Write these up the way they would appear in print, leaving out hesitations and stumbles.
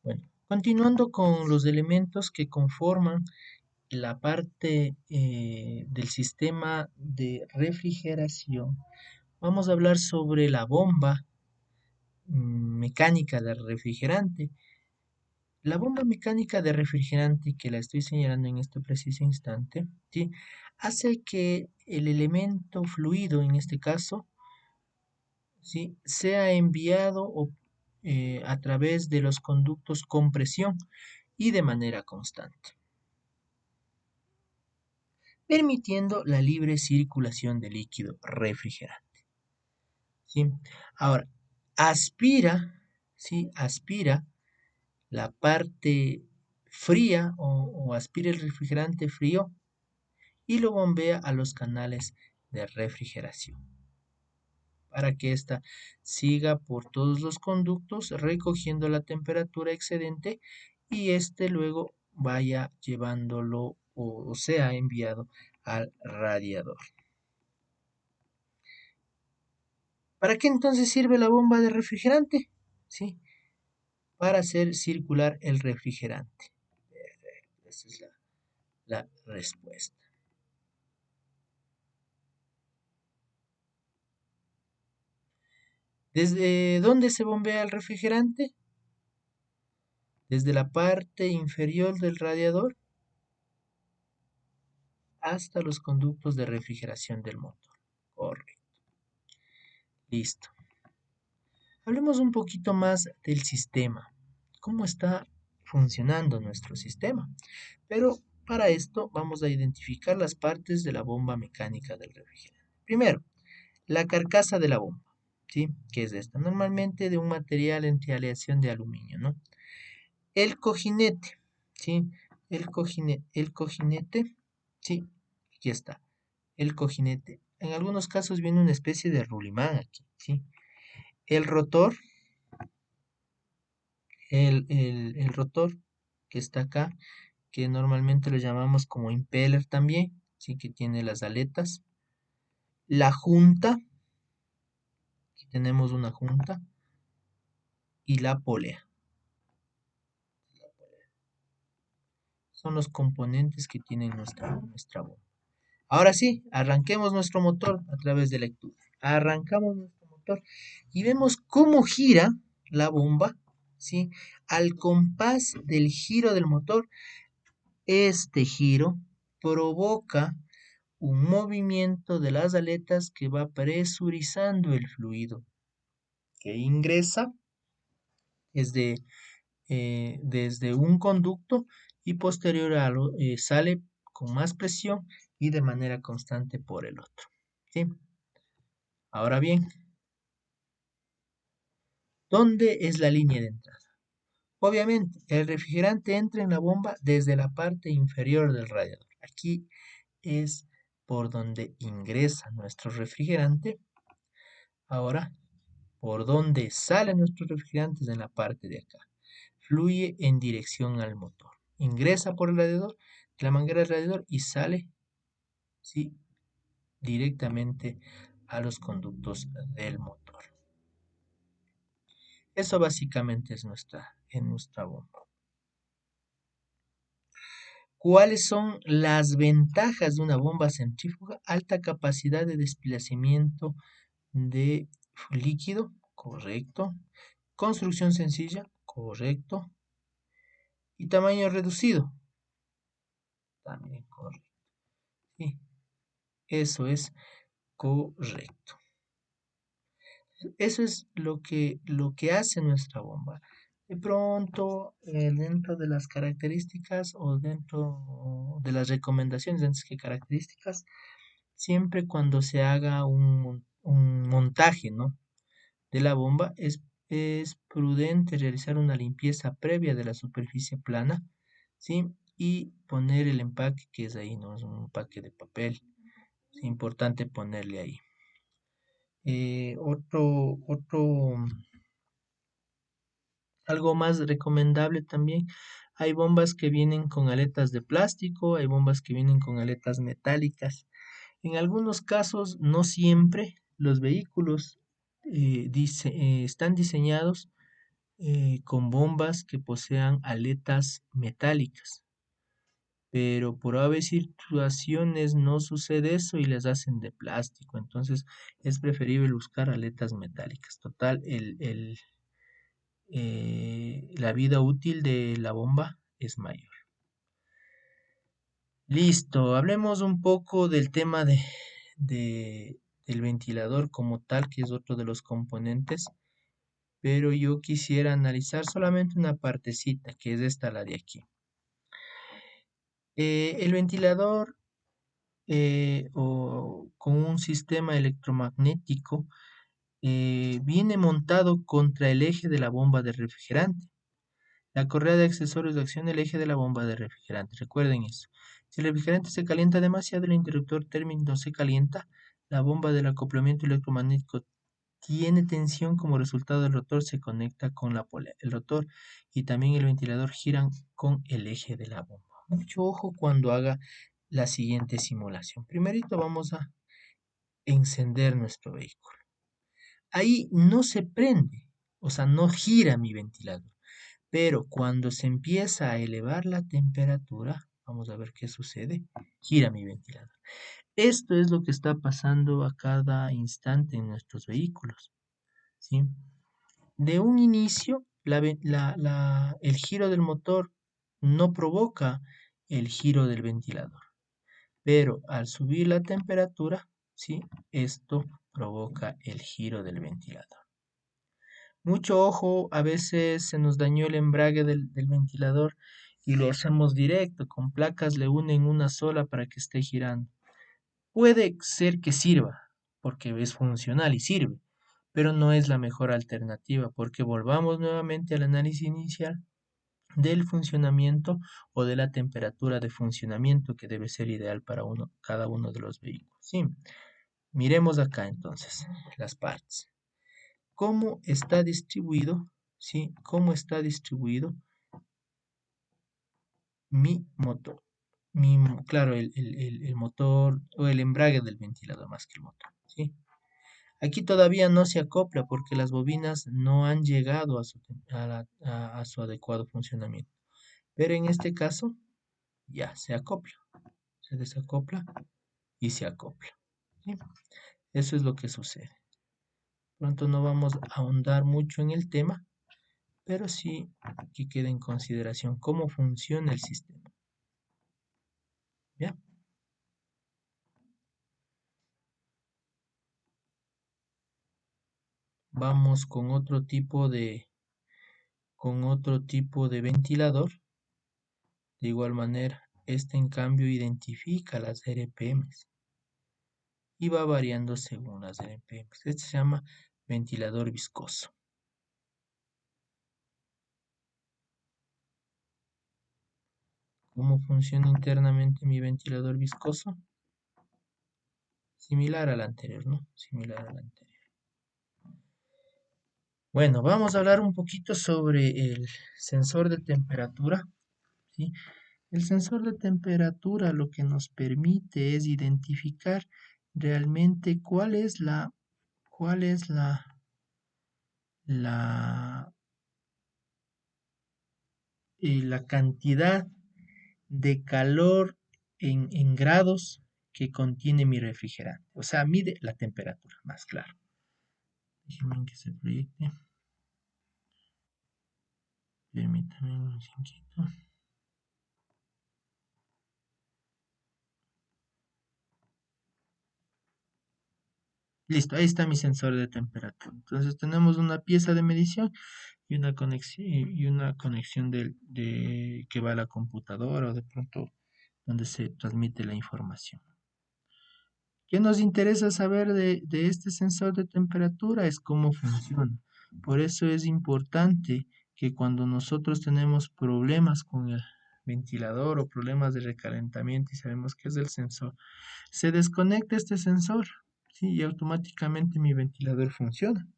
Bueno, continuando con los elementos que conforman la parte del sistema de refrigeración, vamos a hablar sobre la bomba mecánica del refrigerante. La bomba mecánica de refrigerante que la estoy señalando en este preciso instante, ¿sí? Hace que el elemento fluido, en este caso, ¿sí? Sea enviado a través de los conductos con presión y de manera constante, permitiendo la libre circulación de líquido refrigerante. ¿Sí? Ahora, aspira, ¿sí? Aspira la parte fría o aspira el refrigerante frío y lo bombea a los canales de refrigeración para que ésta siga por todos los conductos recogiendo la temperatura excedente y éste luego vaya llevándolo o sea enviado al radiador. ¿Para qué entonces sirve la bomba de refrigerante? ¿Sí? Para hacer circular el refrigerante. Perfecto, esa es la respuesta. ¿Desde dónde se bombea el refrigerante? Desde la parte inferior del radiador hasta los conductos de refrigeración del motor. Correcto. Listo. Hablemos un poquito más del sistema. ¿Cómo está funcionando nuestro sistema? Pero para esto vamos a identificar las partes de la bomba mecánica del refrigerante. Primero, la carcasa de la bomba, ¿sí? ¿Qué es esta? Normalmente de un material entre aleación de aluminio, ¿no? El cojinete, ¿sí? El cojinete, sí, aquí está. El cojinete. En algunos casos viene una especie de rulimán aquí, ¿sí? El rotor, el rotor que está acá, que normalmente lo llamamos como impeller también, sí, que tiene las aletas. La junta, aquí tenemos una junta, y la polea. Son los componentes que tiene nuestra bomba. Ahora sí, arranquemos nuestro motor a través de lectura. Arrancamos nuestro motor y vemos cómo gira la bomba, ¿sí? Al compás del giro del motor, este giro provoca un movimiento de las aletas que va presurizando el fluido que ingresa desde, desde un conducto y posterior sale con más presión y de manera constante por el otro. ¿Sí? Ahora bien, ¿dónde es la línea de entrada? Obviamente, el refrigerante entra en la bomba desde la parte inferior del radiador. Aquí es por donde ingresa nuestro refrigerante. Ahora, por donde sale nuestro refrigerante es en la parte de acá. Fluye en dirección al motor. Ingresa por el radiador, la manguera del radiador y sale, sí, directamente a los conductos del motor. Eso básicamente es nuestra bomba. ¿Cuáles son las ventajas de una bomba centrífuga? Alta capacidad de desplazamiento de líquido, correcto. Construcción sencilla, correcto. Y tamaño reducido, también correcto. Sí, eso es correcto. Eso es lo que hace nuestra bomba. De pronto, dentro de las características o dentro de las recomendaciones, antes que características, siempre cuando se haga un montaje, ¿no? De la bomba, es prudente realizar una limpieza previa de la superficie plana, ¿sí? Y poner el empaque que es ahí, ¿no? Es un empaque de papel. Es importante ponerle ahí. Algo más recomendable también, hay bombas que vienen con aletas de plástico, hay bombas que vienen con aletas metálicas. En algunos casos, no siempre, los vehículos están diseñados con bombas que posean aletas metálicas. Pero por aves situaciones no sucede eso y les hacen de plástico. Entonces es preferible buscar aletas metálicas. Total, la vida útil de la bomba es mayor. Listo, hablemos un poco del tema del ventilador como tal, que es otro de los componentes, pero yo quisiera analizar solamente una partecita, que es esta, la de aquí. El ventilador o con un sistema electromagnético viene montado contra el eje de la bomba de refrigerante. La correa de accesorios de acción del eje de la bomba de refrigerante. Recuerden eso. Si el refrigerante se calienta demasiado, el interruptor térmico se calienta, la bomba del acoplamiento electromagnético tiene tensión, como resultado el rotor se conecta con la polea. El rotor y también el ventilador giran con el eje de la bomba. Mucho ojo cuando haga la siguiente simulación. Primerito vamos a encender nuestro vehículo. Ahí no se prende, o sea, no gira mi ventilador. Pero cuando se empieza a elevar la temperatura, vamos a ver qué sucede, gira mi ventilador. Esto es lo que está pasando a cada instante en nuestros vehículos, ¿sí? De un inicio, el giro del motor no provoca el giro del ventilador, pero al subir la temperatura, ¿sí? Esto provoca el giro del ventilador. Mucho ojo, a veces se nos dañó el embrague del ventilador y lo hacemos directo, con placas le unen una sola para que esté girando. Puede ser que sirva, porque es funcional y sirve, pero no es la mejor alternativa, porque volvamos nuevamente al análisis inicial del funcionamiento o de la temperatura de funcionamiento que debe ser ideal para cada uno de los vehículos. Sí, miremos acá entonces las partes. ¿Cómo está distribuido? ¿Sí? ¿Cómo está distribuido mi motor? Claro, el motor o el embrague del ventilador más que el motor, ¿sí? Aquí todavía no se acopla porque las bobinas no han llegado a su adecuado funcionamiento. Pero en este caso ya se acopla, se desacopla y se acopla, ¿sí? Eso es lo que sucede. Pronto no vamos a ahondar mucho en el tema, pero sí que quede en consideración cómo funciona el sistema. ¿Ya? Vamos con otro tipo de ventilador. De igual manera, este en cambio identifica las RPMs y va variando según las RPMs. Este se llama ventilador viscoso. ¿Cómo funciona internamente mi ventilador viscoso? Similar al anterior, ¿no? Similar al anterior. Bueno, vamos a hablar un poquito sobre el sensor de temperatura, ¿sí? El sensor de temperatura lo que nos permite es identificar realmente cuál es la, la cantidad de calor en grados que contiene mi refrigerante. O sea, mide la temperatura, más claro. Déjenme que se proyecte. Permítame un poquito. Listo, ahí está mi sensor de temperatura. Entonces tenemos una pieza de medición y una conexión que va a la computadora o de pronto donde se transmite la información. ¿Qué nos interesa saber de este sensor de temperatura? Es cómo funciona. Por eso es importante que cuando nosotros tenemos problemas con el ventilador o problemas de recalentamiento y sabemos que es el sensor, se desconecta este sensor, ¿sí? Y automáticamente mi ventilador funciona.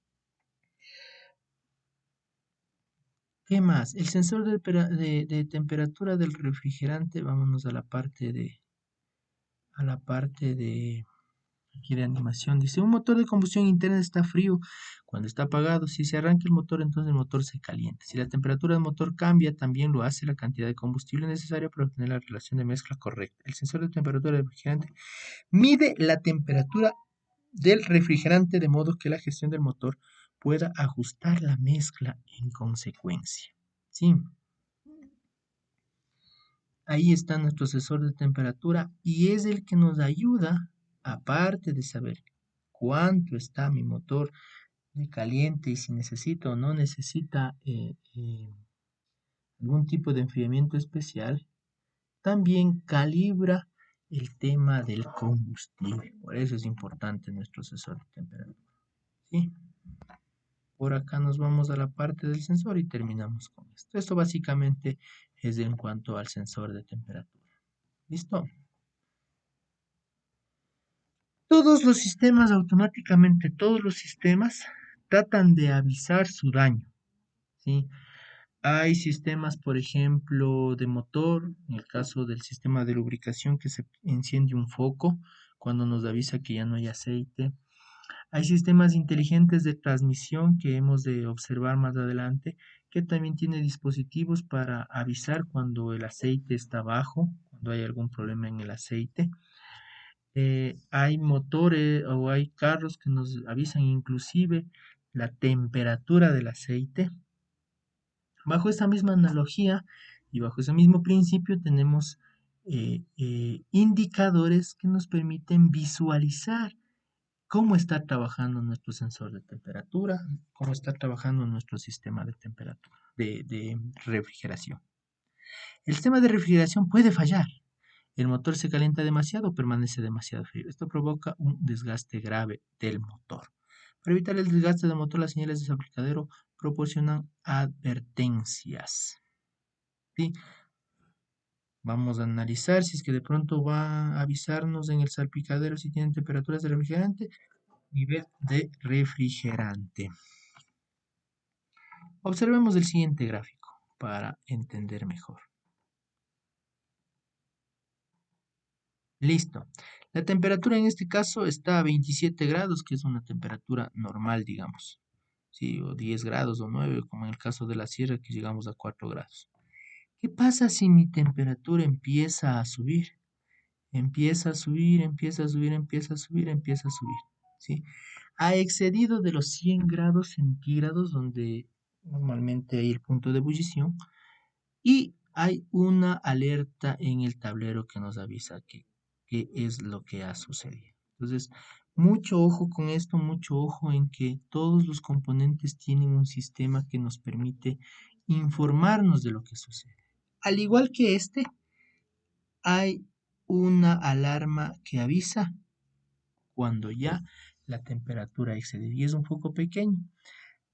¿Qué más? El sensor de temperatura del refrigerante, vámonos a la parte de Aquí de animación dice, un motor de combustión interna está frío cuando está apagado. Si se arranca el motor, entonces el motor se calienta. Si la temperatura del motor cambia, también lo hace la cantidad de combustible necesaria para obtener la relación de mezcla correcta. El sensor de temperatura del refrigerante mide la temperatura del refrigerante de modo que la gestión del motor pueda ajustar la mezcla en consecuencia. Sí, ahí está nuestro sensor de temperatura y es el que nos ayuda, aparte de saber cuánto está mi motor de caliente y si necesita o no necesita algún tipo de enfriamiento especial, también calibra el tema del combustible. Por eso es importante nuestro sensor de temperatura. ¿Sí? Por acá nos vamos a la parte del sensor y terminamos con esto. Esto básicamente es en cuanto al sensor de temperatura. ¿Listo? Todos los sistemas, automáticamente todos los sistemas tratan de avisar su daño. ¿Sí? Hay sistemas, por ejemplo, de motor, en el caso del sistema de lubricación que se enciende un foco cuando nos avisa que ya no hay aceite. Hay sistemas inteligentes de transmisión que hemos de observar más adelante, que también tiene dispositivos para avisar cuando el aceite está bajo, cuando hay algún problema en el aceite. Hay motores o hay carros que nos avisan inclusive la temperatura del aceite. Bajo esa misma analogía y bajo ese mismo principio tenemos indicadores que nos permiten visualizar cómo está trabajando nuestro sensor de temperatura, cómo está trabajando nuestro sistema de temperatura, de refrigeración. El sistema de refrigeración puede fallar. El motor se calienta demasiado o permanece demasiado frío. Esto provoca un desgaste grave del motor. Para evitar el desgaste del motor, las señales de salpicadero proporcionan advertencias. ¿Sí? Vamos a analizar si es que de pronto va a avisarnos en el salpicadero si tienen temperaturas de refrigerante, nivel de refrigerante. Observemos el siguiente gráfico para entender mejor. Listo. La temperatura en este caso está a 27 grados, que es una temperatura normal, digamos. Sí, o 10 grados o 9, como en el caso de la sierra, que llegamos a 4 grados. ¿Qué pasa si mi temperatura empieza a subir? Empieza a subir, empieza a subir, empieza a subir, empieza a subir. ¿Sí? Ha excedido de los 100 grados centígrados, donde normalmente hay el punto de ebullición, y hay una alerta en el tablero que nos avisa qué es lo que ha sucedido. Entonces, mucho ojo con esto, mucho ojo en que todos los componentes tienen un sistema que nos permite informarnos de lo que sucede. Al igual que este, hay una alarma que avisa cuando ya la temperatura excede y es un poco pequeño.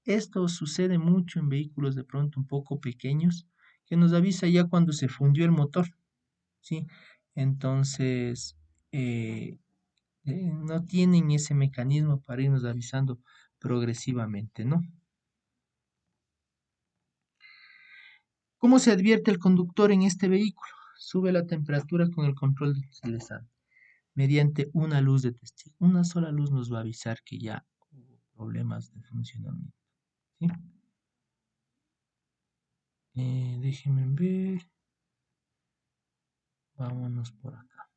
Esto sucede mucho en vehículos de pronto un poco pequeños que nos avisa ya cuando se fundió el motor, ¿sí? Entonces, no tienen ese mecanismo para irnos avisando progresivamente, ¿no? ¿Cómo se advierte el conductor en este vehículo? Sube la temperatura con el control de deslizante mediante una luz de testigo. Una sola luz nos va a avisar que ya hubo problemas de funcionamiento, ¿sí? Déjenme ver. Vámonos por acá.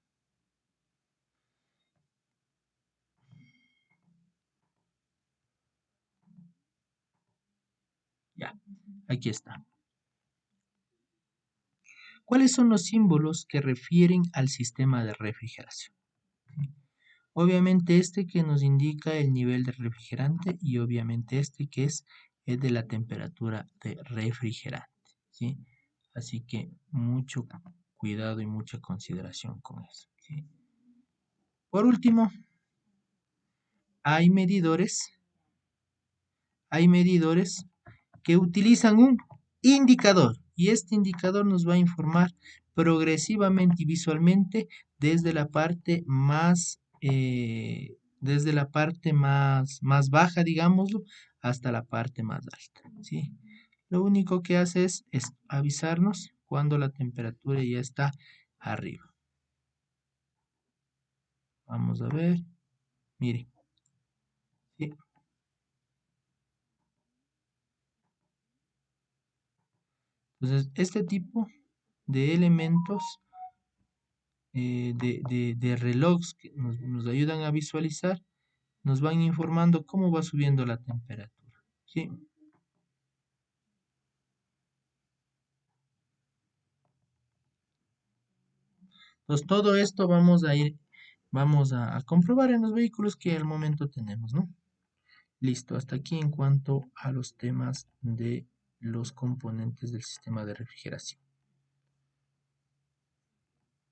Ya, aquí está. ¿Cuáles son los símbolos que refieren al sistema de refrigeración? Obviamente este que nos indica el nivel de refrigerante y obviamente este que es el de la temperatura de refrigerante, ¿sí? Así que mucho cuidado y mucha consideración con eso, ¿sí? Por último, hay medidores, hay medidores que utilizan un indicador y este indicador nos va a informar progresivamente y visualmente desde la parte más baja, digámoslo, hasta la parte más alta, ¿sí? Lo único que hace es avisarnos cuando la temperatura ya está arriba. Vamos a ver. Mire, sí. Entonces, este tipo de elementos de relojes que nos ayudan a visualizar, nos van informando cómo va subiendo la temperatura. ¿Sí? Entonces, todo esto vamos a comprobar en los vehículos que al momento tenemos, ¿no? Listo, hasta aquí en cuanto a los temas de los componentes del sistema de refrigeración.